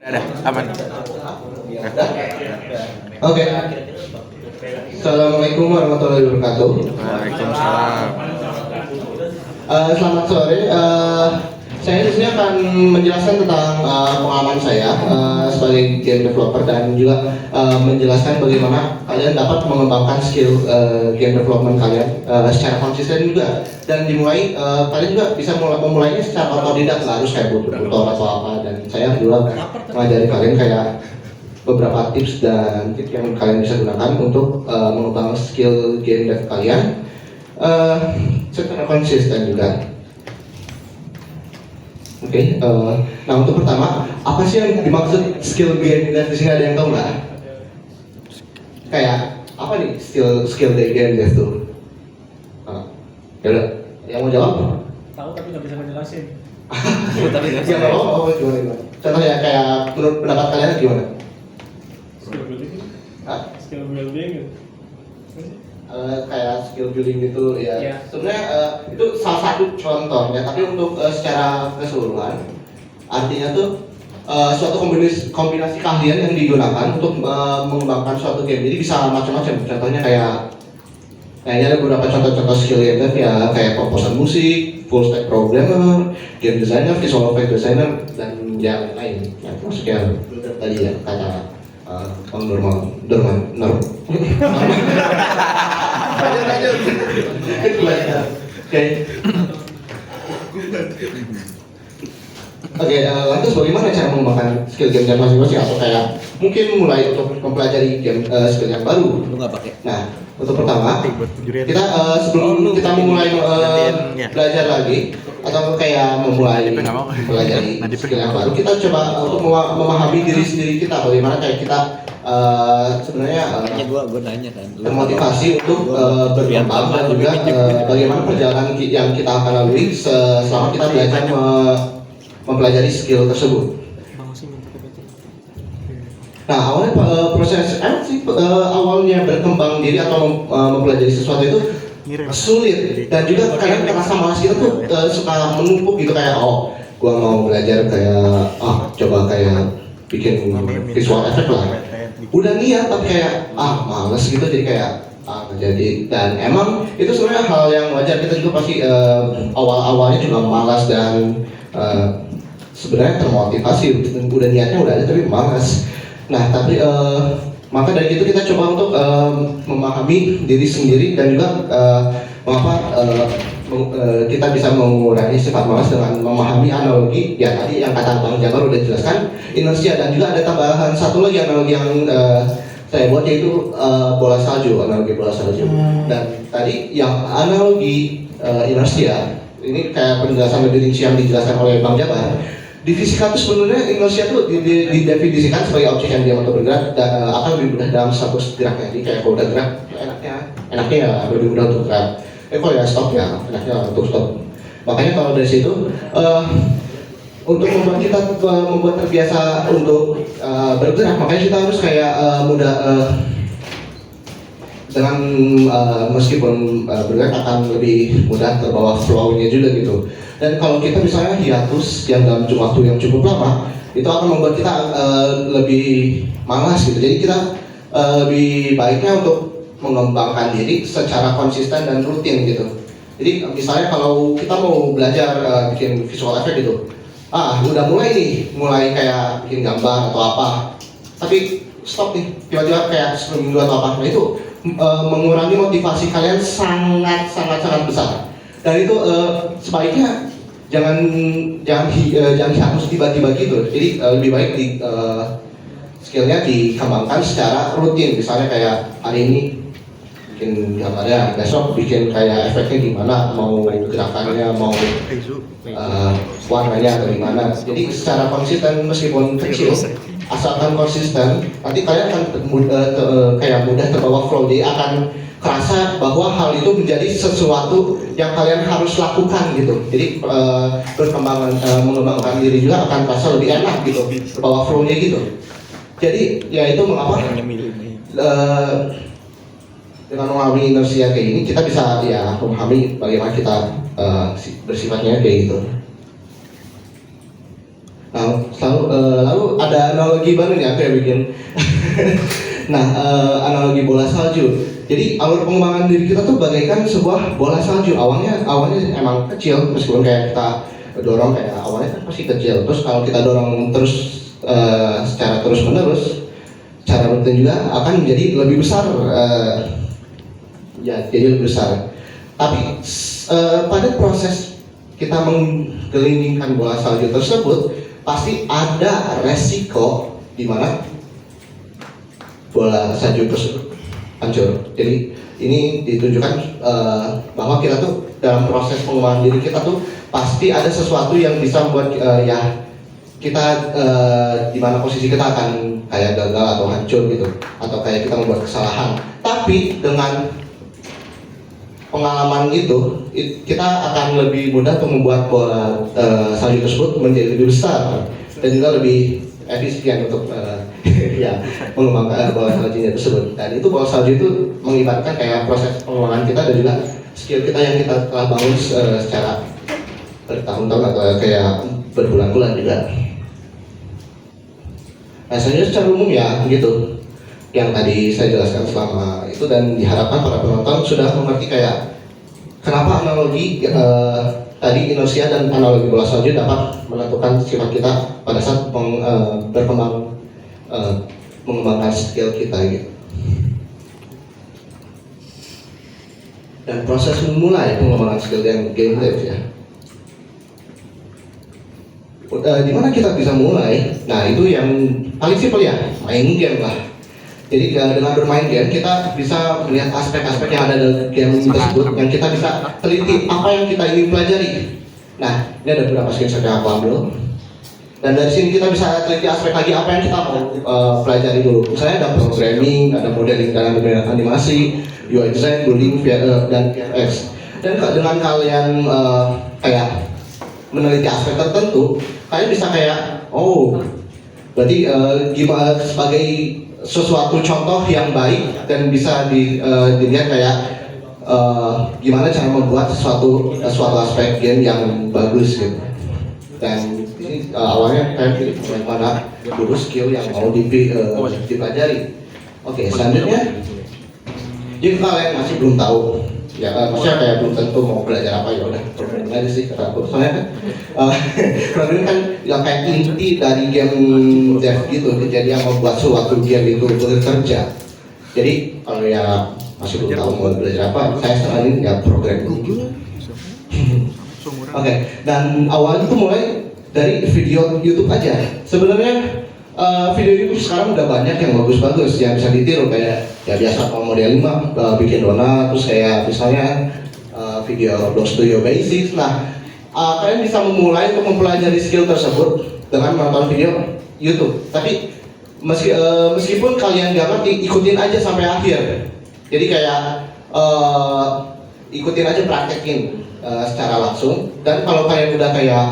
Ada, aman. Oke. Assalamualaikum warahmatullahi wabarakatuh. Waalaikumsalam. Selamat sore. Saya di sini akan menjelaskan tentang pengalaman saya sebagai game developer dan juga menjelaskan bagaimana kalian dapat mengembangkan skill game development kalian secara konsisten juga. Dan dimulai kalian juga bisa memulainya secara otodidak, nggak harus kayak butuh tutor atau apa. Dan saya juga mengajari kalian kayak beberapa tips dan trik yang kalian bisa gunakan untuk mengembangkan skill game dev kalian secara konsisten juga. Oke, nah untuk pertama, apa sih yang dimaksud skill game dev di sini, ada yang tahu nggak? Kayak apa nih skill game dev tuh? Ya udah, yang mau jawab? Tahu tapi nggak bisa ngejelasin. Ya nggak apa-apa, gimana? Contohnya kayak menurut pendapat kalian gimana? Skill building. Hah? Skill building. Kayak skill building gitu ya. Yeah. Sebenarnya itu salah satu contohnya, tapi untuk secara keseluruhan artinya tuh suatu kombinasi keahlian yang digunakan untuk mengembangkan suatu game. Jadi bisa macam-macam. Contohnya kayaknya ada beberapa contoh-contoh skill game ya, kayak komposer musik, full stack programmer, game designer, visual effect designer, dan yang lain. Ya, termasuk yang tadi ya kata Bang Dorman. Lanjut. Oke, lantas bagaimana cara mengembangkan skill game dan masing-masing, atau kayak mungkin mulai untuk mempelajari game skill yang baru? Lu nggak pakai? Nah, untuk pertama, kita sebelum kita memulai belajar lagi atau kayak memulai mempelajari skill yang baru, kita coba untuk memahami diri sendiri kita, bagaimana kayak kita sebenarnya Gua nanya kan. termotivasi untuk berkembang dan juga bagaimana perjalanan yang kita akan lalui selama kita belajar mempelajari skill tersebut. Nah, awalnya proses awalnya berkembang diri atau mempelajari sesuatu itu sulit, dan juga kadang terasa malas. Kita tuh suka menumpuk gitu, kayak gua mau belajar kayak coba kayak bikin visual effect lah. Udah niat tapi kayak malas gitu, jadi kayak jadi. Dan emang itu sebenarnya hal yang wajar, kita juga pasti awal-awalnya juga malas dan sebenarnya termotivasi, udah niatnya udah ada tapi malas. Nah, tapi maka dari itu kita coba untuk memahami diri sendiri dan juga kita bisa mengurangi sifat malas dengan memahami analogi ya tadi yang kata Bang Jabar udah jelaskan, inersia, dan juga ada tambahan satu lagi analogi yang saya buat, yaitu bola salju, analogi bola salju. Dan tadi yang analogi inersia ini kayak penjelasan lebih rinci yang dijelaskan oleh Bang Jabar. Di fisika itu sebenarnya inersia itu didefinisikan sebagai objek yang diam atau bergerak dan akan lebih mudah dalam status geraknya. Jadi kayak kalau udah gerak enaknya ya lebih mudah untuk gerak. Kalau ya stop ya enaknya untuk stop. Makanya kalau dari situ untuk membuat kita membuat terbiasa untuk bergerak, makanya kita harus kayak mudah dengan meskipun bergerak akan lebih mudah terbawa flow-nya juga gitu. Dan kalau kita misalnya hiatus yang dalam waktu yang cukup lama, itu akan membuat kita lebih malas gitu. Jadi kita lebih baiknya untuk mengembangkan diri secara konsisten dan rutin gitu. Jadi misalnya kalau kita mau belajar bikin visual effect gitu, udah mulai kayak bikin gambar atau apa, tapi stop nih, tiba-tiba kayak seminggu atau apa, nah itu mengurangi motivasi kalian sangat besar. Dan itu sebaiknya jangan harus tiba-tiba gitu. Jadi lebih baik skillnya dikembangkan secara rutin. Misalnya kayak hari ini bikin gambarnya, besok bikin kayak efeknya gimana, mau gerakannya, mau warnanya atau gimana. Jadi secara konsisten, meskipun kecil, asalkan konsisten, nanti kalian akan mudah terbawa flow. Jadi akan terasa bahwa hal itu menjadi sesuatu yang kalian harus lakukan gitu. Jadi mengembangkan diri juga akan terasa lebih enak gitu, terbawa flow-nya gitu. Jadi ya itu mengapa dengan memahami inersia kayak ini, kita bisa ya memahami bagaimana kita bersifatnya kayak gitu. Nah, lalu ada analogi baru nih aku yang bikin. Nah, analogi bola salju. Jadi alur pengembangan diri kita tuh bagaikan sebuah bola salju. Awalnya emang kecil, meskipun kayak kita dorong kayak awalnya kan pasti kecil. Terus kalau kita dorong terus secara terus menerus, cara rutin juga akan menjadi lebih besar. Ya, jadi lebih besar. Tapi pada proses kita menggelindingkan bola salju tersebut, pasti ada resiko di mana bola salju tersebut hancur. Jadi ini ditunjukkan bahwa kita tuh dalam proses pengembangan diri kita tuh pasti ada sesuatu yang bisa membuat ya kita di mana posisi kita akan kayak gagal atau hancur gitu, atau kayak kita membuat kesalahan. Tapi dengan pengalaman itu kita akan lebih mudah untuk membuat bola salju tersebut menjadi lebih besar dan juga lebih efisien untuk ya mengembangkan bola saljunya tersebut. Dan itu bola salju itu mengibaratkan kayak proses pengembangan kita dan juga skill kita yang kita telah bangun secara bertahun-tahun atau kayak berbulan-bulan juga. Nah, sebenarnya secara umum ya gitu yang tadi saya jelaskan selama itu, dan diharapkan para penonton sudah mengerti kayak kenapa analogi tadi inersia dan analogi bola salju dapat menentukan sifat kita pada saat berkembang mengembangkan skill kita gitu. Dan proses memulai pengembangan skill yang game live ya. Di mana kita bisa mulai? Nah, itu yang paling simpel ya, main game lah. Jadi dengan bermain game kita bisa melihat aspek-aspek yang ada dalam game tersebut, yang kita bisa teliti apa yang kita ingin pelajari. Nah, ini ada beberapa screenshot yang aku ambil. Dan dari sini kita bisa teliti aspek lagi apa yang kita mau pelajari dulu. Misalnya ada programming, ada modeling dan animasi, UI design, building, dan VFX. Dan dengan kalian kayak meneliti aspek tertentu, kalian bisa kayak, oh, berarti gimana sebagai sesuatu contoh yang baik dan bisa dilihat kayak gimana cara membuat suatu aspek game yang bagus gitu. Dan ini awalnya kayak pilih bagaimana dulu skill yang mau dipelajari. Oke, selanjutnya jika kalian masih belum tahu ya, maksudnya kayak belum tentu mau belajar apa, ya udah programming aja sih kata aku. Soalnya programming kan ya kayak inti dari game dev gitu, jadi yang membuat suatu game itu bekerja. Jadi kalau ya masih belum tahu mau belajar apa, saya saranin ya programming gitu. Oke, dan awalnya itu mulai dari video YouTube aja. Sebenarnya video YouTube sekarang udah banyak yang bagus-bagus yang bisa ditiru, kayak ya biasa kalau model 5 bikin donat, terus kayak misalnya video Blog Studio Basics. Nah, kalian bisa memulai untuk mempelajari skill tersebut dengan menonton video YouTube. Tapi meskipun kalian gak ngerti, ikutin aja sampai akhir. Jadi kayak ikutin aja, praktekin secara langsung. Dan kalau kalian udah kayak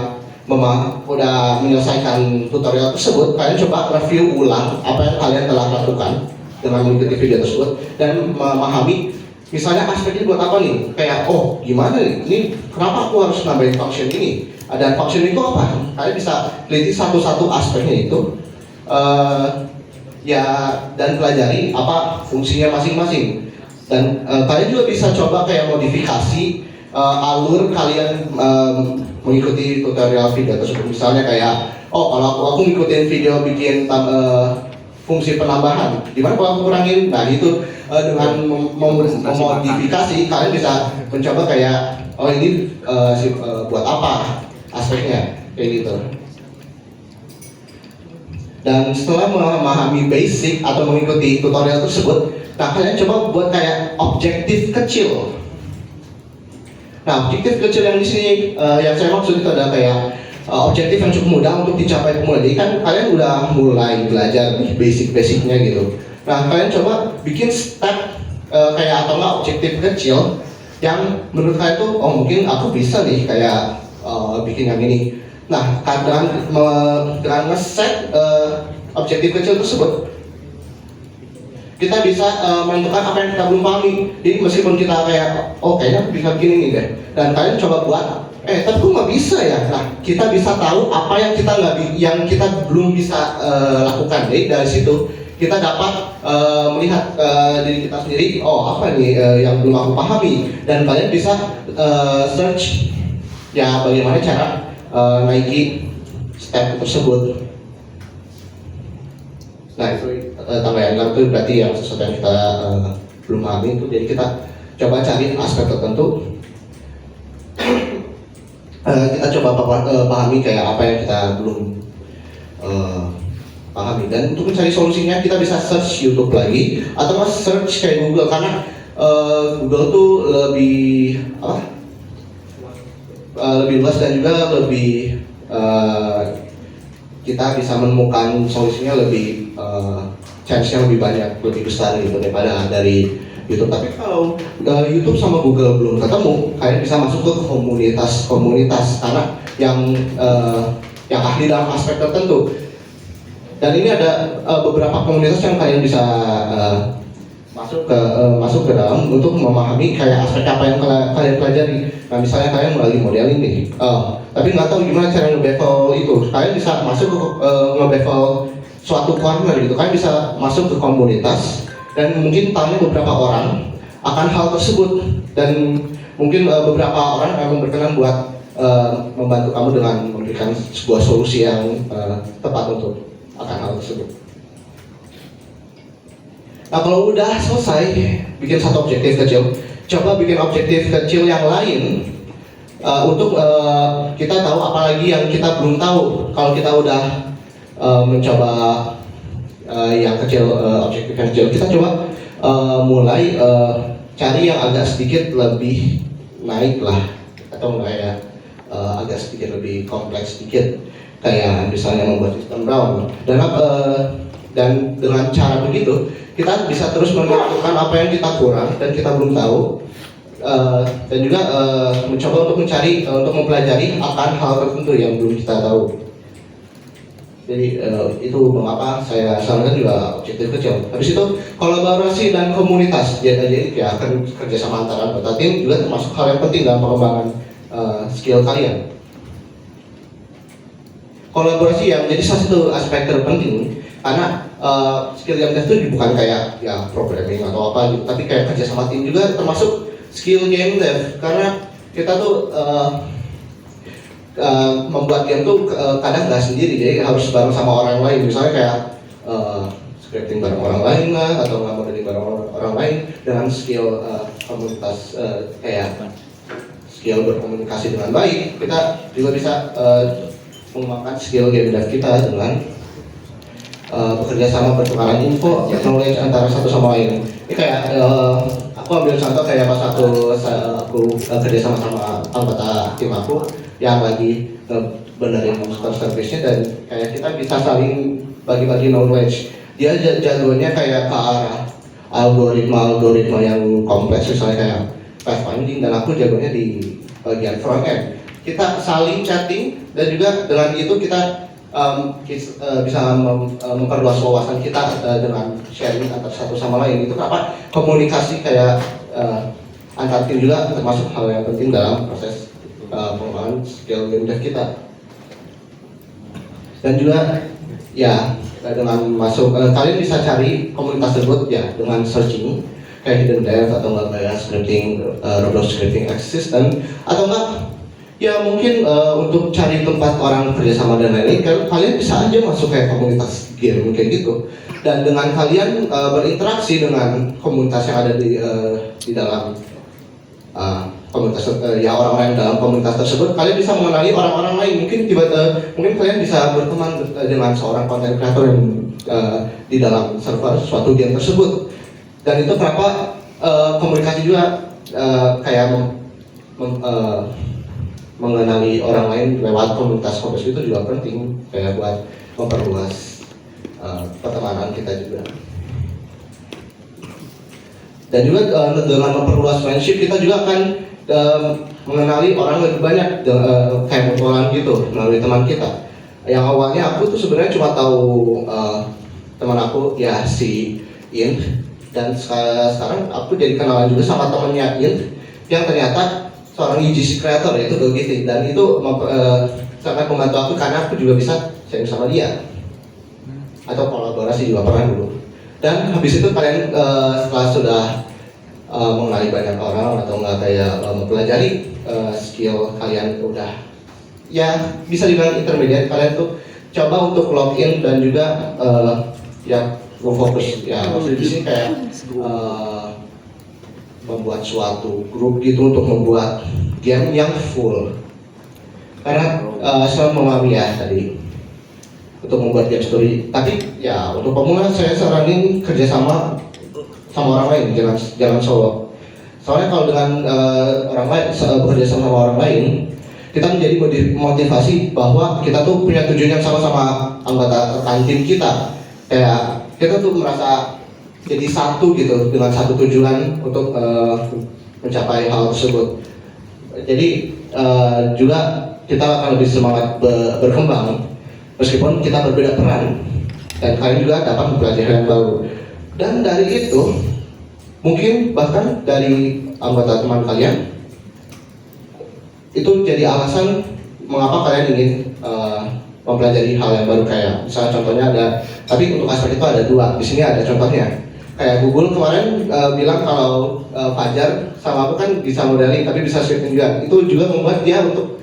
udah menyelesaikan tutorial tersebut, kalian coba review ulang apa yang kalian telah lakukan dengan mengikuti video tersebut dan memahami misalnya aspeknya buat apa nih, kayak oh gimana nih, ini kenapa aku harus nambahin function ini, dan function itu apa, kalian bisa teliti satu-satu aspeknya itu ya, dan pelajari apa fungsinya masing-masing. Dan kalian juga bisa coba kayak modifikasi alur kalian mengikuti tutorial video tersebut. Misalnya kayak, oh kalau aku ngikutin video bikin fungsi penambahan, gimana kalau aku kurangin? Nah itu dengan memodifikasi kalian bisa mencoba kayak, oh ini buat apa aspeknya, kayak gitu. Dan setelah memahami basic atau mengikuti tutorial tersebut, nah kalian coba buat kayak objektif kecil. Nah, objektif kecil yang di sini yang saya maksud itu adalah kayak objektif yang cukup mudah untuk dicapai pemula. Jadi kan kalian udah mulai belajar basic-basicnya gitu. Nah, kalian coba bikin step kayak atau enggak objektif kecil yang menurut kalian tuh, oh mungkin aku bisa nih kayak bikin yang ini. Nah, dengan nge-set objektif kecil tersebut, kita bisa menentukan apa yang kita belum pahami. Jadi meskipun kita kayak, oh kayaknya aku bisa begini nih deh, dan kalian coba buat tapi kok nggak bisa ya? Nah, kita bisa tahu apa yang kita nggak yang kita belum bisa lakukan. Jadi dari situ kita dapat melihat diri kita sendiri. Oh, apa nih yang belum aku pahami? Dan kalian bisa search ya bagaimana cara naiki step tersebut. Nah itu tambahan itu berarti yang sesuatu yang kita belum pahami itu. Jadi kita coba cari aspek tertentu. Kita coba pahami kayak apa yang kita belum pahami, dan untuk mencari solusinya kita bisa search YouTube lagi atau search kayak Google, karena Google tuh lebih lebih luas dan juga lebih kita bisa menemukan solusinya lebih chance-nya lebih banyak, lebih besar gitu daripada dari YouTube. Tapi kalau YouTube sama Google belum ketemu, kalian bisa masuk ke komunitas karena yang ahli dalam aspek tertentu. Dan ini ada beberapa komunitas yang kalian bisa masuk ke dalam untuk memahami kayak aspek apa yang kalian pelajari. Nah misalnya kalian melalui modeling nih, tapi nggak tahu gimana cara nge-bevel itu. Kalian bisa masuk ke nge-bevel suatu corner gitu. Kalian bisa masuk ke komunitas dan mungkin tanya beberapa orang akan hal tersebut, dan mungkin beberapa orang akan berkenan buat membantu kamu dengan memberikan sebuah solusi yang tepat untuk akan hal tersebut. Nah kalau udah selesai bikin satu objektif kecil, coba bikin objektif kecil yang lain untuk kita tahu apalagi yang kita belum tahu. Kalau kita udah mencoba yang kecil, objektif yang kecil, kita coba mulai cari yang agak sedikit lebih naik lah, atau kayak agak sedikit lebih kompleks sedikit, kayak misalnya membuat sistem Brown. Dan dengan cara begitu kita bisa terus menentukan apa yang kita kurang dan kita belum tahu, dan juga mencoba untuk mencari, untuk mempelajari akan hal tertentu yang belum kita tahu. Jadi itu mengapa saya sarankan juga objektif kecil. Habis itu kolaborasi dan komunitas. Jadi ya kerjasama antara anggota tim juga termasuk hal yang penting dalam pengembangan skill kalian. Kolaborasi yang menjadi salah satu aspek terpenting, karena skill yang itu bukan kayak ya programming atau apa gitu, tapi kayak kerjasama tim juga termasuk skill game dev. Karena kita tuh membuat game tuh kadang nggak sendiri, jadi harus bareng sama orang lain. Misalnya kayak scripting bareng orang lain lah, atau nggak modeling bareng orang lain. Dengan skill komunitas kayak skill berkomunikasi dengan baik, kita juga bisa mengembangkan skill game dev kita dengan bekerja sama, bertukaran info, knowledge antara satu sama lain. Ini kayak aku ambil contoh kayak pas aku kerja sama anggota tim aku yang lagi benerin monster service-nya, dan kayak kita bisa saling bagi-bagi knowledge. Dia jagonya kayak ke arah algoritma yang kompleks, misalnya kayak pathfinding, dan aku jagonya di bagian front end. Kita saling chatting, dan juga dengan itu kita bisa memperluas wawasan kita dengan sharing antar satu sama lain. Itu kenapa komunikasi kayak antar tim juga termasuk hal yang penting dalam proses pengembangan skill game dev kita. Dan juga ya dengan masuk kalian bisa cari komunitas tersebut ya dengan searching kayak hidden dev atau enggak kayak scripting, Roblox scripting assistant, atau enggak ya mungkin untuk cari tempat orang kerjasama dan lain-lain. Kalian bisa aja masuk kayak komunitas game kayak gitu, dan dengan kalian berinteraksi dengan komunitas yang ada di dalam komunitas ya orang-orang dalam komunitas tersebut, kalian bisa mengenali orang-orang lain. Mungkin kalian bisa berteman dengan seorang content creator yang di dalam server suatu game tersebut. Dan itu kenapa komunikasi juga kayak mengenali orang lain lewat komunitas itu juga penting, kayak buat memperluas pertemanan kita juga. Dan juga dengan memperluas friendship kita juga akan mengenali orang lebih banyak, kayak mutualan gitu melalui teman kita. Yang awalnya aku tuh sebenarnya cuma tahu teman aku ya si In, dan sekarang aku jadi kenalan juga sama temannya In yang ternyata seorang UGC creator yaitu Dogiti, dan itu sangat membantu aku karena aku juga bisa sharing sama dia atau kolaborasi juga pernah dulu. Dan habis itu kalian setelah sudah mengenali banyak orang atau nggak kayak mempelajari skill kalian udah ya bisa dibilang intermediate, kalian tuh coba untuk login dan juga ya fokus ya maksudnya di sini kayak membuat suatu grup gitu untuk membuat game yang full. Karena saya memahami ya tadi untuk membuat game story, tapi ya untuk pemula saya saranin kerjasama sama orang lain, jangan solo. Soalnya kalau dengan orang lain bekerja sama orang lain, kita menjadi motivasi bahwa kita tuh punya tujuan yang sama-sama anggota rekan tim kita. Kayak kita tuh merasa jadi satu gitu dengan satu tujuan untuk mencapai hal tersebut. Jadi juga kita akan lebih semangat berkembang meskipun kita berbeda peran, dan kalian juga dapat mempelajari hal yang baru. Dan dari itu mungkin bahkan dari anggota teman kalian itu jadi alasan mengapa kalian ingin mempelajari hal yang baru. Kayak misalnya contohnya ada, tapi untuk aspek itu ada dua. Di sini ada contohnya. Kayak Google kemarin bilang kalau Fajar sama aku kan bisa modeling tapi bisa scripting juga. Itu juga membuat dia untuk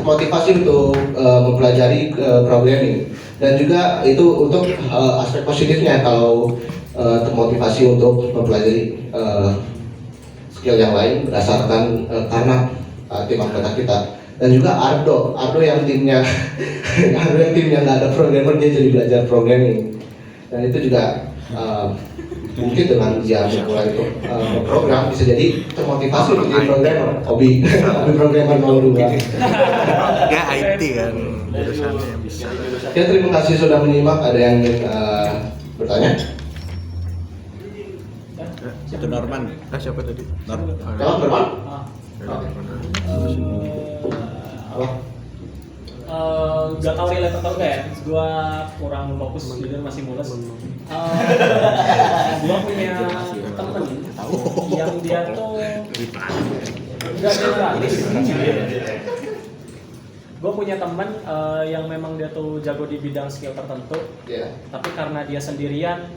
motivasi untuk mempelajari programming. Dan juga itu untuk aspek positifnya kalau termotivasi untuk mempelajari skill yang lain berdasarkan karena tim anggota kita. Dan juga Ardo yang timnya nggak ada programmer, dia jadi belajar programming. Dan itu juga mungkin dengan dia mulai untuk program bisa jadi termotivasi untuk jadi programmer, hobi programmer nomor 2. Ya IT kan jurusannya bisa. Ya, terima kasih sudah menyimak. Ada yang ingin bertanya? Itu Norman. Siapa tadi? Norman. Jawab Norman. Gak tau relate atau enggak ya, gue kurang fokus, jadi masih mules. Gue punya temen yang dia tuh gak generalis. Gue punya temen yang memang dia tuh jago di bidang skill tertentu, tapi karena dia sendirian,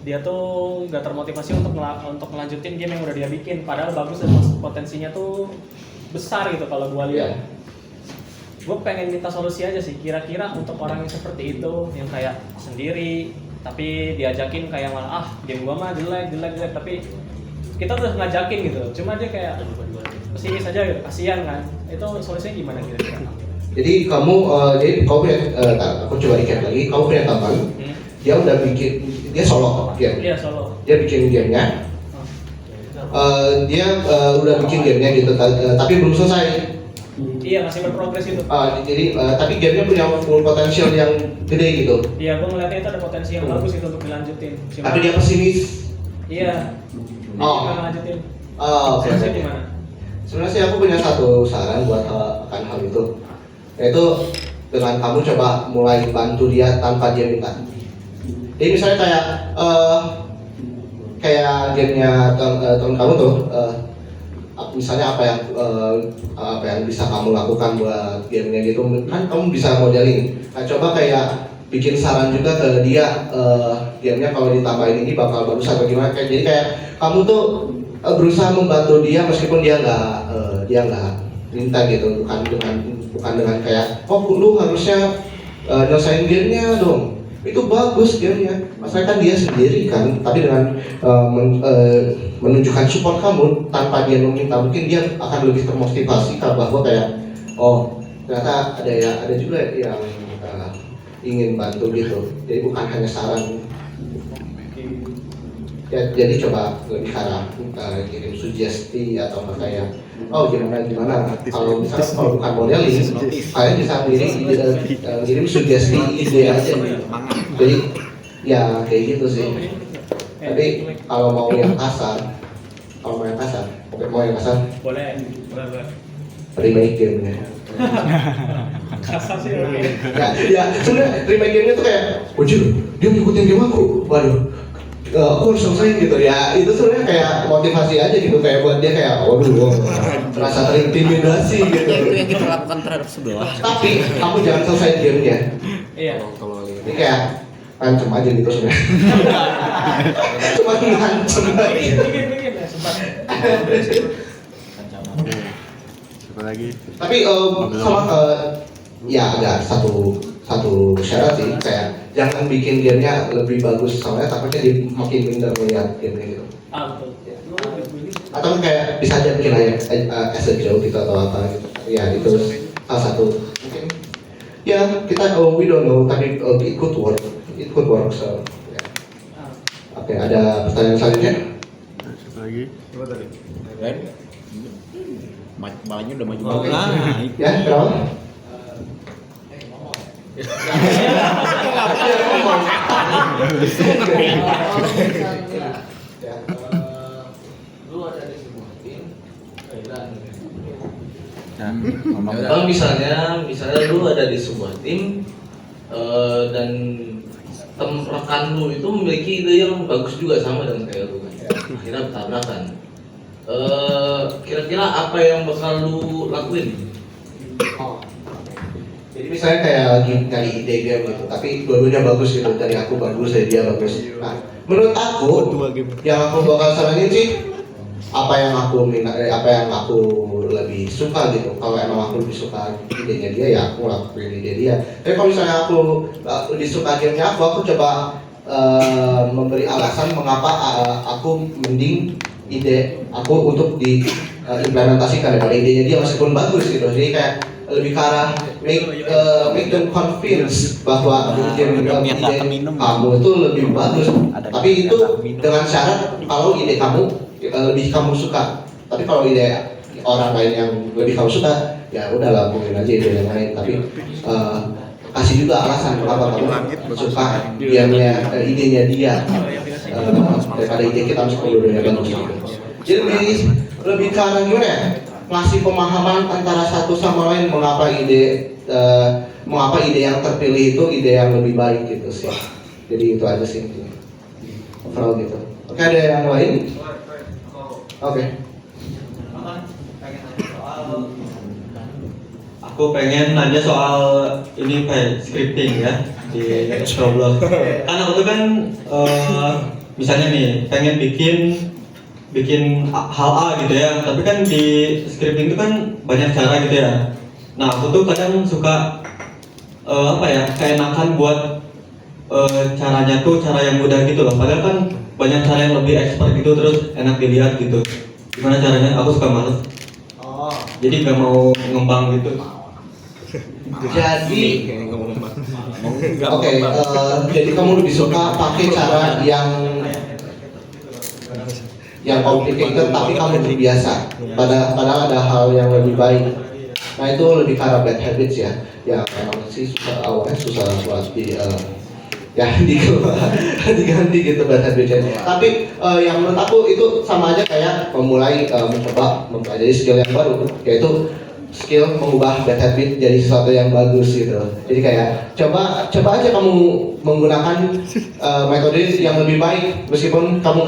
dia tuh gak termotivasi untuk melanjutin game yang udah dia bikin. Padahal bagus dan potensinya tuh besar gitu kalau gue lihat. Gue pengen minta solusi aja sih, kira-kira untuk orang yang seperti itu, yang kayak sendiri tapi diajakin kayak malah game gua mah jelek, tapi kita udah ngajakin gitu, cuma dia kayak pesimis aja gitu, kasihan kan. Itu solusinya gimana kira-kira? Jadi kamu punya, aku coba recap lagi, kamu punya teman, dia udah bikin, dia solo game. Iya, solo. Dia bikin gamenya, dia udah bikin gamenya gitu, tapi belum selesai. Iya, masih berprogres itu. Jadi tapi gamenya punya full potensial yang gede gitu. Iya, gue ngeliatnya itu ada potensi yang bagus itu untuk dilanjutin. Cuma, tapi dia pesimis. Iya. Dia lanjutin. Oke. Gimana? Sebenarnya sih aku punya satu saran buat akan hal itu, yaitu dengan kamu coba mulai bantu dia tanpa dia minta. Jadi misalnya kayak gamenya teman kamu tuh. Misalnya apa yang bisa kamu lakukan buat gamenya gitu, kan kamu bisa modeling. Nah, coba kayak bikin saran juga ke dia, gamenya kalau ditambahin ini bakal bagus atau gimana. Jadi kayak kamu tuh berusaha membantu dia meskipun dia nggak minta gitu, bukan dengan kayak lu harusnya nyelesain gamenya dong. Itu bagus gamenya, masalahnya kan dia sendiri kan, tapi dengan menunjukkan support kamu tanpa dia meminta, mungkin dia akan lebih termotivasi bahwa kayak ternyata ada juga yang ingin bantu gitu. Jadi bukan hanya saran. Ya, jadi coba lebih karena kirim sugesti atau kayak gimana kalau misalnya kalau bukan modeling, kalian bisa kirim sugesti ide aja. Jadi ya kayak gitu sih. Tapi kalau mau yang kasar, boleh. remake gamenya. Kasar sih. Ya sebenarnya remake gamenya tuh kayak, wajib dia ngikutin game aku, waduh. aku harus selesai gitu ya. Itu sebenarnya kayak motivasi aja gitu, kayak buat dia kayak waduh, merasa terintimidasi gitu. Itu yang kita lakukan terhadap sebelah. Tapi kamu jangan selesai gamenya. Iya. Ini kayak ngancem aja gitu sebenarnya. Cuma ngancem aja. Bikin ya sempat. Siapa lagi? Tapi sama ya ada satu syarat sih, kayak jangan bikin gamenya lebih bagus, soalnya takutnya dia makin minder melihat gamenya gitu. Betul. Atau kayak bisa aja bikin aja as a joke gitu atau apa gitu. Ya itu salah satu mungkin. Ya kita we don't know, tapi it could work. It could work, so yeah. Oke, ada pertanyaan selanjutnya? Siapa lagi? Kan? Malahnya udah maju Oke. banget. Ya, kenapa? Kalau misalnya lu ada di sebuah tim dan rekan lu itu memiliki ide yang bagus juga sama dengan kayak lu kan, akhirnya bertabrakan. Kira-kira apa yang bakal lu lakuin? Jadi misalnya kayak lagi nyari ide game gitu, tapi dua-duanya bagus gitu, dari aku bagus, dari dia bagus. Nah, menurut aku, yang aku bakal saranin sih apa yang aku lebih suka gitu. Kalau emang aku lebih suka idenya dia, ya aku lakuin ide dia. Tapi kalau misalnya aku lebih suka gamenya aku coba memberi alasan mengapa aku mending ide aku untuk diimplementasikan daripada idenya dia meskipun bagus gitu. Jadi kayak lebih ke arah make them convince bahwa ide kamu itu lebih bagus. Tapi itu dengan syarat kalau ide kamu lebih kamu suka. Tapi kalau ide orang lain yang lebih kamu suka, ya udahlah mungkin aja ide yang lain. Tapi kasih juga alasan kenapa kamu suka idenya dia daripada ide kita meskipun dua-duanya bagus. Jadi lebih ke arah gimana ya? Ngasih pemahaman antara satu sama lain mengapa ide yang terpilih itu ide yang lebih baik gitu sih. Jadi itu aja sih overall gitu. Oke, ada yang lain? Oke. Aku pengen nanya soal ini kayak scripting ya di Roblox. Kan aku tuh kan misalnya nih pengen bikin hal A gitu ya, tapi kan di scripting itu kan banyak cara gitu ya. Nah aku tuh kadang suka keenakan buat caranya tuh cara yang mudah gitu loh. Padahal kan banyak cara yang lebih expert gitu terus enak dilihat gitu. Gimana caranya? Aku suka males. Jadi gak mau ngembang gitu. Jadi jadi kamu lebih suka pakai cara yang complicated tapi kamu terbiasa. Padahal ada hal yang lebih baik. Nah itu lebih ke arah bad habits ya. Ya memang sih awalnya susah buat diganti gitu bad habitsnya. Tapi yang menurut aku itu sama aja kayak mencoba mempelajari skill yang baru, yaitu skill mengubah bad habit jadi sesuatu yang bagus gitu. Jadi kayak coba aja kamu menggunakan metode yang lebih baik meskipun kamu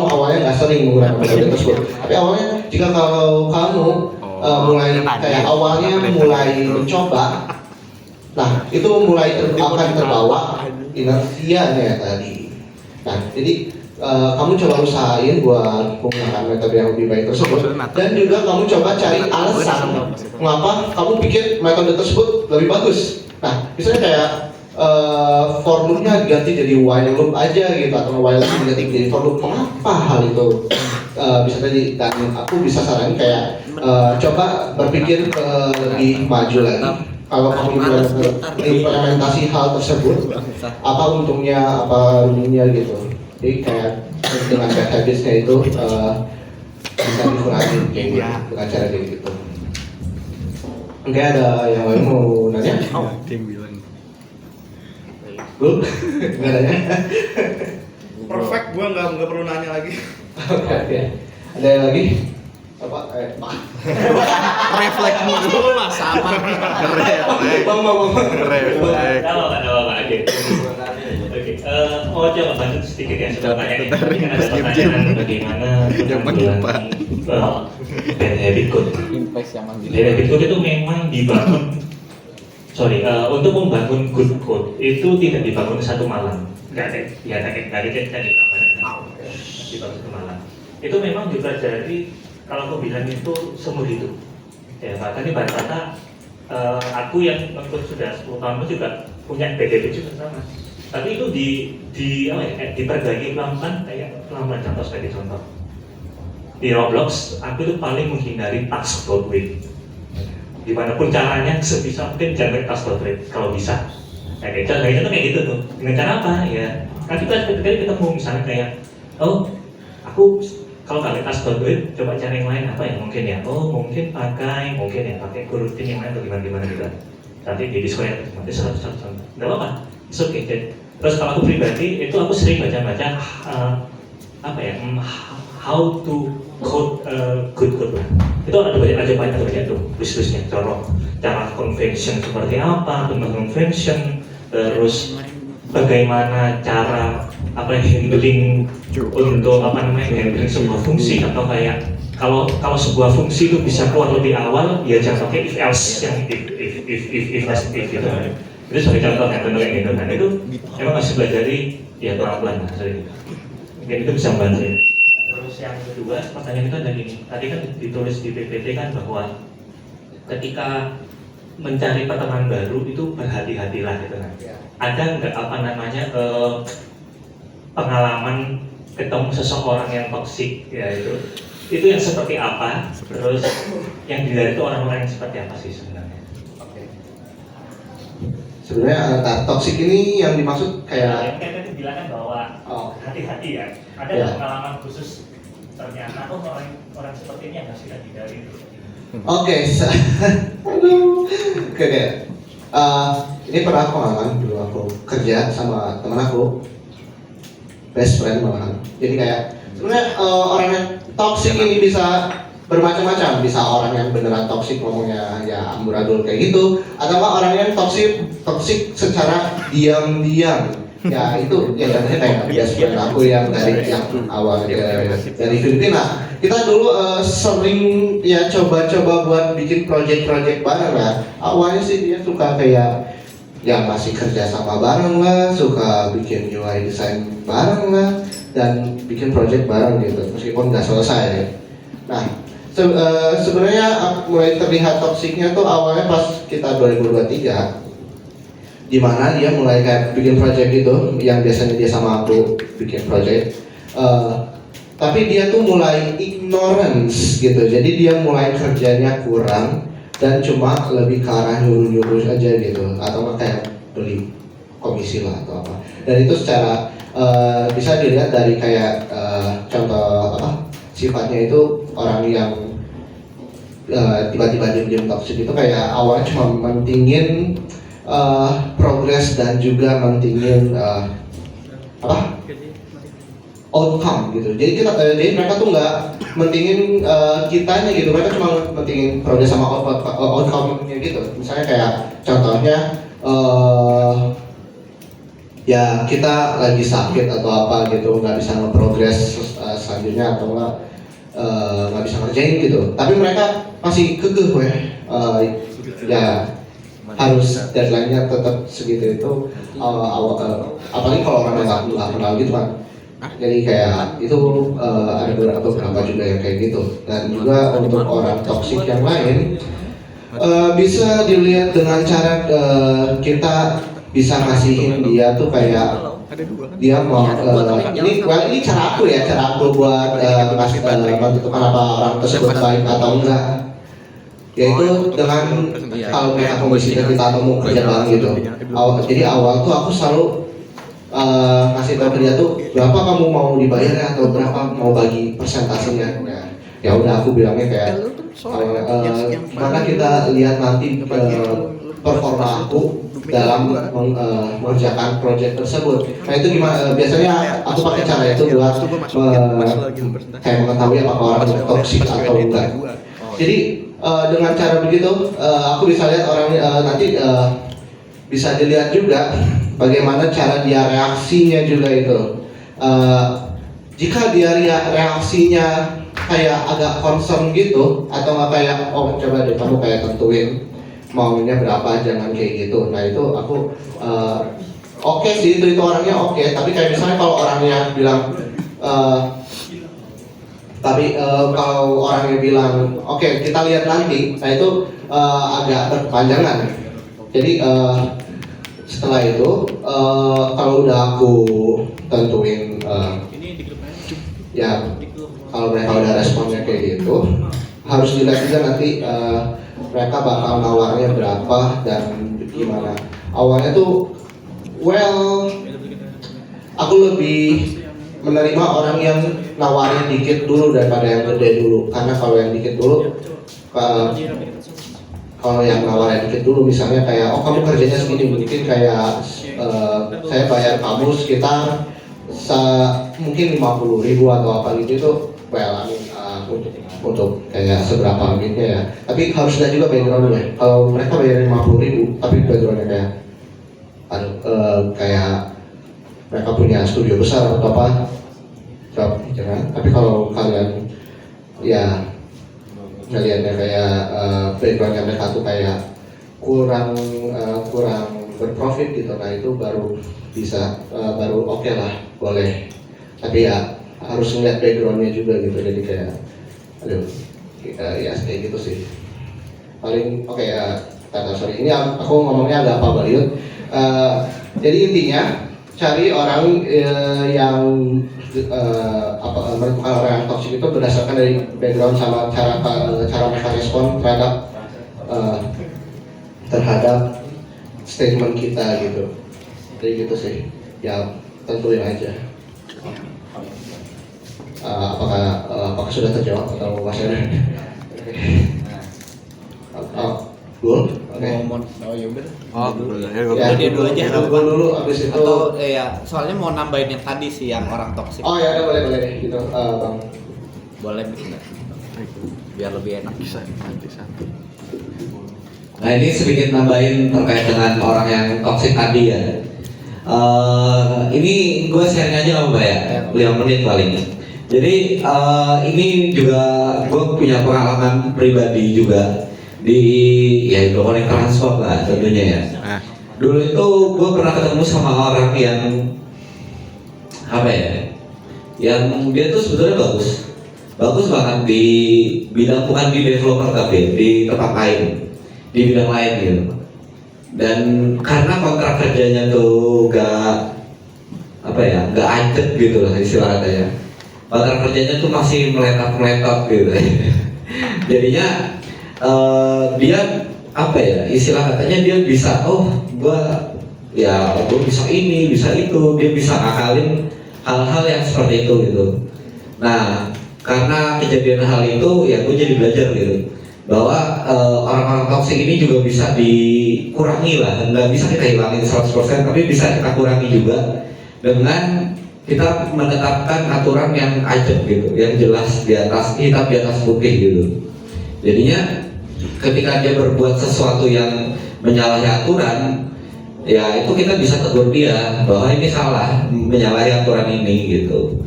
awalnya nggak sering menggunakan metode tersebut. Tapi awalnya jika kalau kamu awalnya mulai mencoba, nah itu mulai akan terbawa inersianya tadi. Nah jadi kamu coba usahain buat menggunakan metode yang lebih baik tersebut, dan juga kamu coba cari alasan mengapa kamu pikir metode tersebut lebih bagus. Nah misalnya kayak for loop-nya diganti jadi while loop aja gitu, atau while loop diganti jadi for loop. Mengapa hal itu bisa terjadi? Dan aku bisa saranin kayak coba berpikir lebih maju lagi. Kalau kamu implementasi hal tersebut, apa untungnya, apa ruginya gitu. Jadi kayak dengan bad habits-nya itu bisa dikurangin dengan cara kayak gitu. Oke, ada yang lain mau nanya? Tim bilang. Belum? Nggak nanya? Perfect, gua nggak perlu nanya lagi. Oke. Ada yang lagi? Apa? Refleks mulu lah sama. Bang. Refleks. Ada apa? Oke. coba bantu sedikit ya soal tanya. Tadi kan ada pertanyaan bagaimana bad habit code. Invest yang ambil. Bad habit code itu memang dibangun. Untuk membangun good code itu tidak dibangun satu malam. Nggak dibangun satu malam. Itu memang dipelajari kalau aku bilang itu seumur hidup. Ya bahkan pada kata aku yang mengikut sudah 10 tahun itu juga punya bad habit juga sama. Tapi itu diperbaiki pelan-pelan kayak pelan-pelan contoh sebagai contoh. Di Roblox aku itu paling menghindari task dot wait. Dimanapun caranya sebisa mungkin jangan task dot wait kalau bisa. Kayak contohnya tuh kayak gitu tuh. Dengan cara apa ya? Kan kita ketika ketemu misalnya kayak aku kalau nggak task dot wait coba cari yang lain apa ya mungkin ya. Mungkin pakai coroutine yang lain atau gimana gitu. Nanti di Discord nanti satu contoh. Nggak apa-apa. It's okay. Terus kalau aku pribadi itu aku sering baca how to code good code lah. Itu ada banyak tuh tulis-tulisnya cara convention seperti apa, convention, terus bagaimana cara handling untuk handling sebuah fungsi atau kayak kalau sebuah fungsi itu bisa keluar lebih awal ya jangan pakai if else yang if gitu. Itu sebagai contoh yang benar kayak gitu kan itu emang masih pelajari ya pelan-pelan sering. Mungkin itu bisa membantu. Terus yang kedua pertanyaan itu ada gini, tadi kan ditulis di PPT kan bahwa ketika mencari pertemanan baru itu berhati-hatilah gitu kan. Ada nggak pengalaman ketemu seseorang yang toksik ya itu yang seperti apa? Terus yang dilihat itu orang-orang yang seperti apa sih sebenarnya? Sebenarnya toksik ini yang dimaksud kayak yang tadi bilang kan bahwa hati-hati ya. Ada pengalaman khusus ternyata orang seperti ini yang harus kita hindari. Oke. Ini pernah aku ngalamin dulu aku kerja sama teman aku, best friend malahan. Jadi kayak sebenarnya orang yang toksik ini bisa bermacam-macam, bisa orang yang beneran toksik ngomongnya ya amburadul kayak gitu, atau orang yang toksik secara diam-diam. Ya itu ya contohnya kayak best friend aku yang dari yang awal dari Filipina. Kita dulu sering ya coba-coba buat bikin project bareng lah. Awalnya sih dia suka kayak ya masih kerja sama bareng lah, suka bikin UI design bareng lah, dan bikin project bareng gitu, meskipun nggak selesai. Nah, sebenarnya mulai terlihat toksiknya tuh awalnya pas kita 2023. Di mana dia mulai kayak bikin project gitu, yang biasanya dia sama aku bikin project, tapi dia tuh mulai ignorance gitu, jadi dia mulai kerjanya kurang dan cuma lebih ke arah nyuruh aja gitu, atau kayak beli komisi lah atau apa. Dan itu secara bisa dilihat dari kayak contoh sifatnya itu orang yang tiba-tiba diam-diam toksik itu kayak awalnya cuma mentingin progres dan juga mentingin outcome gitu. Jadi mereka tuh nggak mentingin kitanya gitu, mereka cuma mentingin progres sama outcome-nya gitu. Misalnya kayak contohnya ya kita lagi sakit atau apa gitu, nggak bisa nge-progress selanjutnya atau nggak bisa ngerjain gitu. Tapi mereka masih kekeh ya harus deadline-nya tetap segitu itu apalagi kalau orang yang nggak kenal gitu kan. Jadi kayak itu ada beberapa juga yang kayak gitu. Dan juga untuk orang toksik yang lain bisa dilihat dengan cara kita bisa ngasihin dia tuh kayak dia mau ini cara aku buat menentukan apa orang tersebut baik atau enggak, yaitu dengan kalau mereka komisi kita atau mau kerja bareng gitu. Jadi awal tuh aku selalu kasih tahu ke dia tuh berapa kamu mau dibayar ya, atau berapa mau bagi persentasenya. Ya udah aku bilangnya kayak mana kita lihat nanti performa aku dalam mengerjakan proyek tersebut. Nah itu gimana? Biasanya aku pakai cara itu buat kayak mengetahui apakah orang itu toksik atau enggak. Jadi dengan cara begitu aku bisa lihat orang nanti bisa dilihat juga bagaimana cara dia reaksinya juga itu. Jika dia reaksinya kayak agak concern gitu, atau nggak kayak oh coba deh kamu kayak tentuin maunya berapa, jangan kayak gitu. Nah itu aku oke sih, itu orangnya oke. Tapi kayak misalnya kalau orangnya bilang kalau orangnya bilang oke, kita lihat nanti, nah itu agak berkepanjangan. Jadi setelah itu kalau udah aku tentuin ya kalau mereka udah responnya kayak gitu, harus dilihat juga nanti mereka bakal nawarnya berapa dan gimana. Awalnya tuh aku lebih menerima orang yang nawarnya dikit dulu daripada yang gede dulu, karena kalau yang dikit dulu kalau yang nawarnya dikit dulu misalnya kayak oh kamu kerjanya segini, mungkin kayak saya bayar kamu sekitar mungkin 50.000 atau apa gitu, itu untuk kayak seberapa gitu ya. Tapi harus lihat juga backgroundnya. Kalau mereka bayar 50.000 tapi backgroundnya kayak mereka punya studio besar atau apa, jangan. Tapi kalau kalian ya ngelihatnya kayak backgroundnya mereka tuh kayak kurang berprofit gitu, nah itu baru bisa baru oke lah, boleh. Tapi ya harus ngeliat backgroundnya juga gitu, jadi kayak ya kayak gitu sih paling oke. Sorry, ini aku ngomongnya agak apa baliut. Jadi intinya cari orang yang menentukan orang yang toxic itu berdasarkan dari background sama cara mereka respon terhadap statement kita gitu. Jadi gitu sih, ya tentuin aja. Apakah sudah terjawab atau masih ada? Oke. Ya udah. Ya, Dulu aja. Gue dulu abis itu. Atau ya soalnya mau nambahin yang tadi sih yang orang toksik. Oh ya, boleh gitu, Bang. Boleh bisa. Biar lebih enak. Bisa nanti satu. Nah ini sedikit nambahin terkait dengan orang yang toksik tadi ya. Ini gue sharing aja sama Mbak ya, 5 menit paling. Jadi ini juga gue punya pengalaman pribadi juga di ya hidroponik transport lah tentunya ya. Dulu itu gue pernah ketemu sama orang yang apa ya, yang dia tuh sebetulnya bagus banget di bidang, bukan di developer tapi di tempat lain, di bidang lain gitu. Dan karena kontrak kerjanya tuh gak ajet gitu lah istilahnya ya. Kontrak kerjanya tuh masih meletot gitu. Jadinya dia apa ya, istilah katanya dia bisa gue bisa ini, bisa itu, dia bisa ngakalin hal-hal yang seperti itu gitu. Nah karena kejadian hal itu ya gue jadi belajar gitu bahwa orang-orang toksik ini juga bisa dikurangi lah, nggak bisa kita hilangin 100%, tapi bisa kita kurangi juga dengan kita menetapkan aturan yang ajak gitu, yang jelas di atas hitam di atas putih gitu. Jadinya ketika dia berbuat sesuatu yang menyalahi aturan, ya itu kita bisa tegur dia bahwa ini salah, menyalahi aturan ini gitu.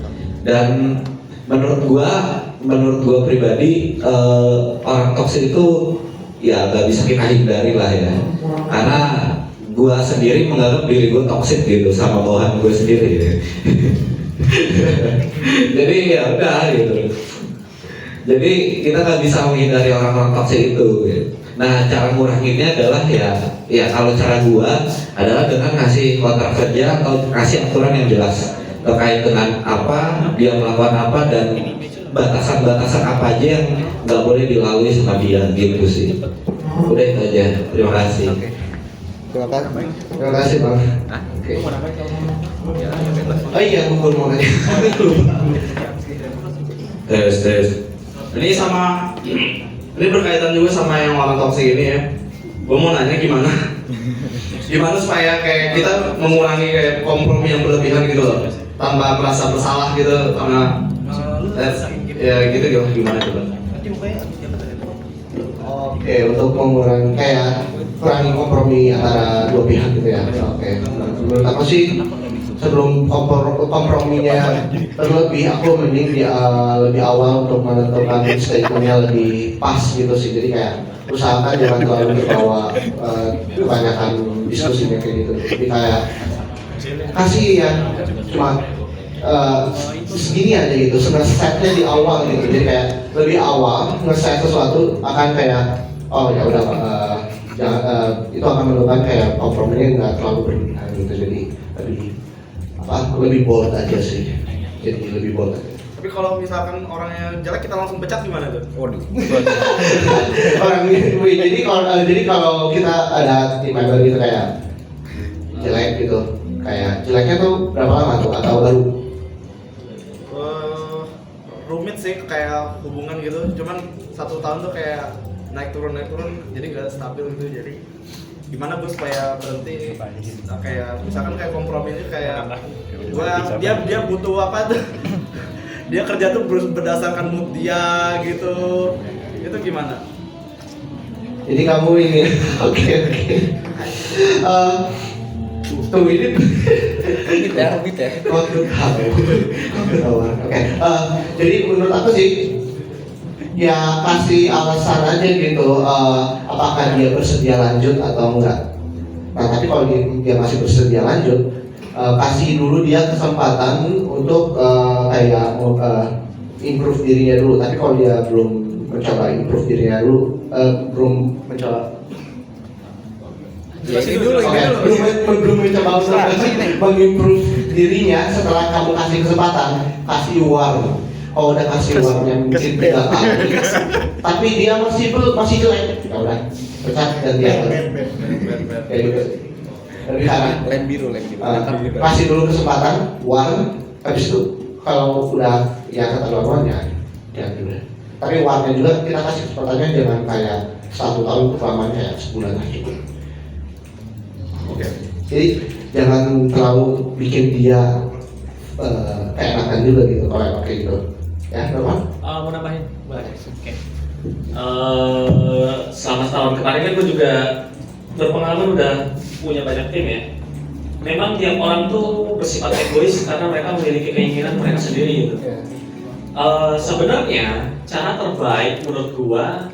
Dan menurut gua pribadi orang toksik itu ya gak bisa kita hindari lah ya, karena gua sendiri menganggap diri gua toksik gitu sama bawahan gua sendiri gitu. Jadi ya udah gitu. Jadi kita nggak bisa menghindari orang-orang toksik itu gitu. Nah cara nguranginnya adalah ya kalau cara gua adalah dengan ngasih kontrak kerja atau ngasih aturan yang jelas terkait dengan apa dia melakukan apa dan batasan-batasan apa aja yang nggak boleh dilalui sama dia gitu sih. Udah itu aja. Terima kasih. Terima kasih Bang. Oke. Oh iya, gue mau nanya. Tes. Ini berkaitan juga sama yang orang toksik ini ya. Gue mau nanya gimana supaya kayak kita mengurangi kayak kompromi yang berlebihan gitu loh, tanpa merasa bersalah gitu karena ya gitu gimana coba? Oke, untuk mengurangi kayak kurangi kompromi antara dua pihak gitu ya. Oke. Menurut aku sih sebelum komprominya terlebih, aku mending lebih awal untuk menentukan statementnya lebih pas gitu sih. Jadi kayak usahakan jangan terlalu terbawa kebanyakan diskusinya kayak gitu. Jadi kayak kasih ya cuma segini aja gitu, sebenarnya setnya di awal gitu. Jadi kayak lebih awal nge-set sesuatu akan kayak oh ya udah itu akan menentukan kayak komprominya nggak terlalu berlebihan gitu. Jadi lebih bold aja sih. Jadi lebih bold aja. Tapi kalau misalkan orangnya jelek kita langsung pecat gimana tuh? Waduh. Jadi kalau kita ada tim member gitu kayak jelek gitu, kayak jeleknya tuh berapa lama tuh atau baru? Rumit sih kayak hubungan gitu, cuman 1 tahun tuh kayak naik turun jadi gak stabil gitu. Jadi gimana bos supaya berhenti, kayak misalkan kayak komprominya kayak dia butuh apa tuh dia kerja tuh berdasarkan mood dia gitu, itu gimana? Jadi kamu ini oke. Tuh ini Rumit ya. Oke. Jadi menurut aku sih ya kasih alasan aja gitu, apakah dia bersedia lanjut atau enggak. Nah tapi kalau dia masih bersedia lanjut, kasih dulu dia kesempatan untuk kayak improve dirinya dulu. Tapi kalau dia belum mencoba improve dirinya dulu, belum mencoba belum mencoba untuk mengimprove dirinya, setelah kamu kasih kesempatan, kasih uang. Oh udah kasih uangnya mungkin 3 kali, tapi dia masih jelek, ya udah pecat dan dia kayak gitu. Lebih arah Lem biru. kasih dulu kesempatan, uang, habis itu kalau udah ya keterlaluan ya udah. Tapi uangnya juga kita kasih kesempatannya, jangan kayak 1 tahun lamanya ya sebulan aja. Oke. Jadi jangan terlalu bikin dia keenakan juga gitu kalau kayak gitu. Ya, Norman? Mau nambahin? Boleh. Oke. Selama setahun kemarin kan gue juga berpengalaman udah punya banyak tim ya. Memang tiap orang tuh bersifat egois karena mereka memiliki keinginan mereka sendiri gitu. Sebenarnya cara terbaik menurut gua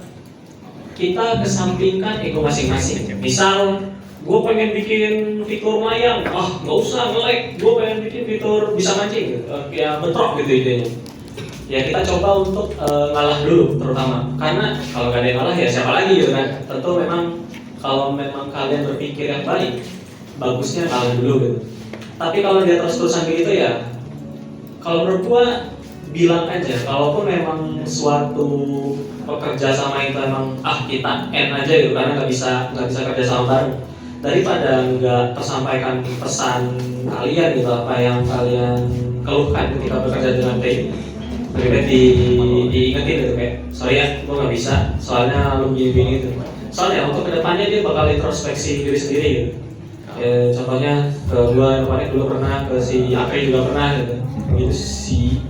kita kesampingkan ego masing-masing. Misal gue pengen bikin fitur layang, nggak usah nge-like, gue pengen bikin fitur bisa mancing gitu. Ya bentrok gitu idenya. Ya kita coba untuk ngalah dulu terutama, karena kalau gak ada yang ngalah ya siapa lagi gitu kan. Tentu memang kalau memang kalian berpikir yang baik, bagusnya ngalah dulu gitu. Tapi kalau dia terus-terusan begitu ya, kalau menurut gua bilang aja, kalaupun memang suatu pekerja sama itu emang kita end aja gitu, karena nggak bisa kerja sama bareng, daripada nggak tersampaikan pesan kalian gitu, apa yang kalian keluhkan ketika bekerja dengan tim, lebih baik diingetin gitu kayak, sorry ya, gue nggak bisa, soalnya lu gini gitu. Soalnya untuk kedepannya dia bakal introspeksi diri sendiri gitu. Contohnya ke gue kemarin dulu pernah, ke si Apri juga pernah gitu. Gitu sih.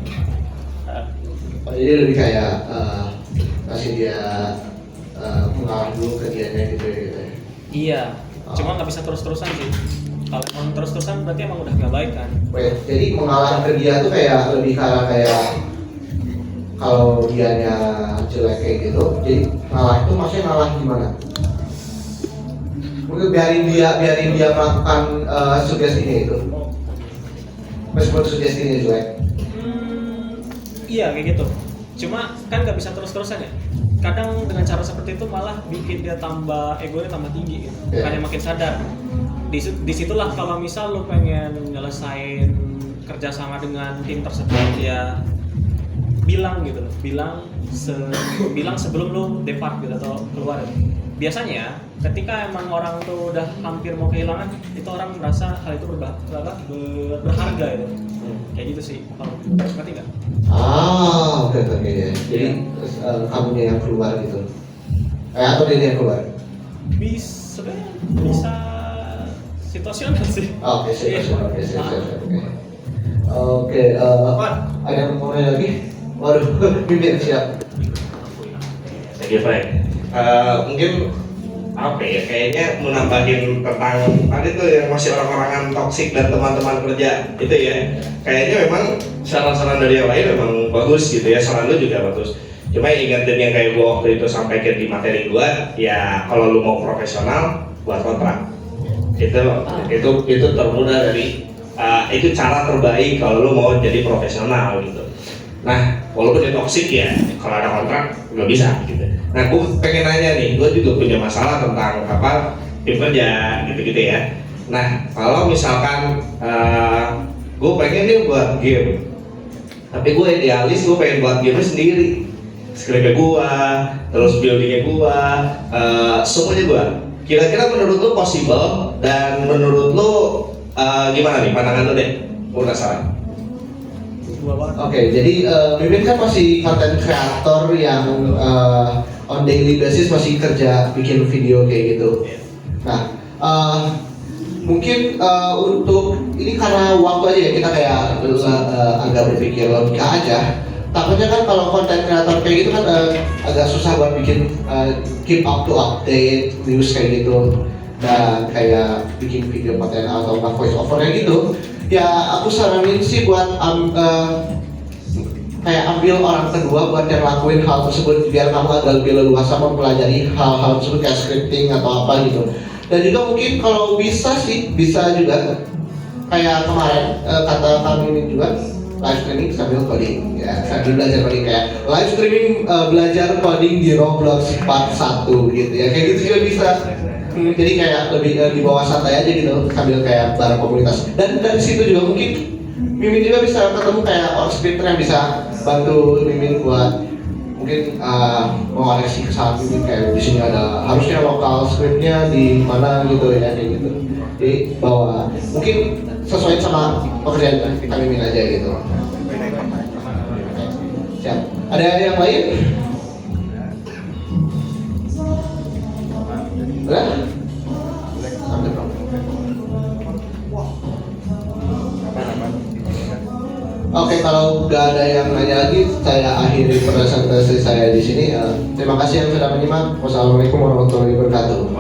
Jadi lebih kayak kasih dia mengalah dulu ke dianya gitu ya. Iya. Cuma nggak bisa terus-terusan sih. Kalau emang terus-terusan berarti emang udah nggak baik kan. Jadi mengalah ke dia tuh kayak lebih kayak kalau dianya jelek kayak gitu, jadi ngalah itu maksudnya ngalah gimana? Mungkin biarin dia melakukan sugestinya itu, meskipun sugestinya jelek. Iya kayak gitu. Cuma kan nggak bisa terus-terusan ya. Kadang dengan cara seperti itu malah bikin dia tambah egonya tambah tinggi gitu. Bukannya makin sadar. Disitulah kalau misal lu pengen nyelesain kerjasama dengan tim tersebut ya bilang gitu loh, bilang sebelum lu depart gitu atau keluar gitu. Biasanya ketika emang orang tuh udah hampir mau kehilangan, itu orang merasa hal itu berharga gitu. Kayak gitu sih, kalau ngerti nggak? Oke ya. Jadi kamunya yang keluar gitu, atau dia yang keluar? Sebenarnya bisa situasional sih. Oke, situasional. Oke, ada yang mau nanya lagi? Waduh, bibir siap. Thank you, Pak. Mungkin apa ya, kayaknya menambahin tentang tadi tuh yang masih orang-orangan toksik dan teman-teman kerja itu ya, kayaknya memang saran-saran dari yang lain memang bagus gitu ya, saran lu juga bagus. Cuma ingetin yang kayak gua waktu itu sampaikan di materi gua, ya kalau lu mau profesional buat kontrak itu termudah dari itu cara terbaik kalau lu mau jadi profesional gitu. Nah, walaupun dia toksik ya, kalau ada kontrak nggak bisa gitu. Nah, gue pengen nanya nih, gue juga punya masalah tentang apa tim kerja gitu-gitu ya. Nah, kalau misalkan gue pengen nih buat game, tapi gue idealis gue pengen buat game sendiri, skripnya gue, terus buildingnya gue, semuanya gue. Kira-kira menurut lo possible dan menurut lo gimana nih pandangan lo deh? Gue penasaran. Oke, jadi Mimin kan masih content creator yang on daily basis masih kerja bikin video kayak gitu. Nah, mungkin untuk ini karena waktu aja ya kita kayak agak berpikir logika aja. Takutnya kan kalau content creator kayak gitu kan agak susah buat bikin keep up to update news kayak gitu, dan kayak bikin video konten atau voice overnya gitu. Ya aku saranin sih buat kayak ambil orang kedua buat yang lakuin hal tersebut biar kamu agak lebih leluasa mempelajari hal-hal tersebut kayak scripting atau apa gitu. Dan juga mungkin kalau bisa sih bisa juga kayak kemarin kata kami ini juga live streaming sambil coding ya, sambil belajar coding kayak live streaming belajar coding di Roblox part 1 gitu ya, kayak gitu juga bisa. Jadi kayak lebih di bawah santai aja gitu sambil kayak bareng komunitas. Dan dari situ juga mungkin Mimin juga bisa ketemu kayak orang scripter yang bisa bantu Mimin buat mungkin mengoreksi kesalahan Mimin, kayak di sini ada harusnya lokal scriptnya di mana gitu ya, kayak gitu. Jadi bawa mungkin sesuai sama pekerjaan kita Mimin aja gitu. Siap. Ada yang lain? Udah? Oke, kalau nggak ada yang nanya lagi, saya akhiri presentasi saya di sini. Terima kasih yang sudah menyimak. Wassalamualaikum warahmatullahi wabarakatuh.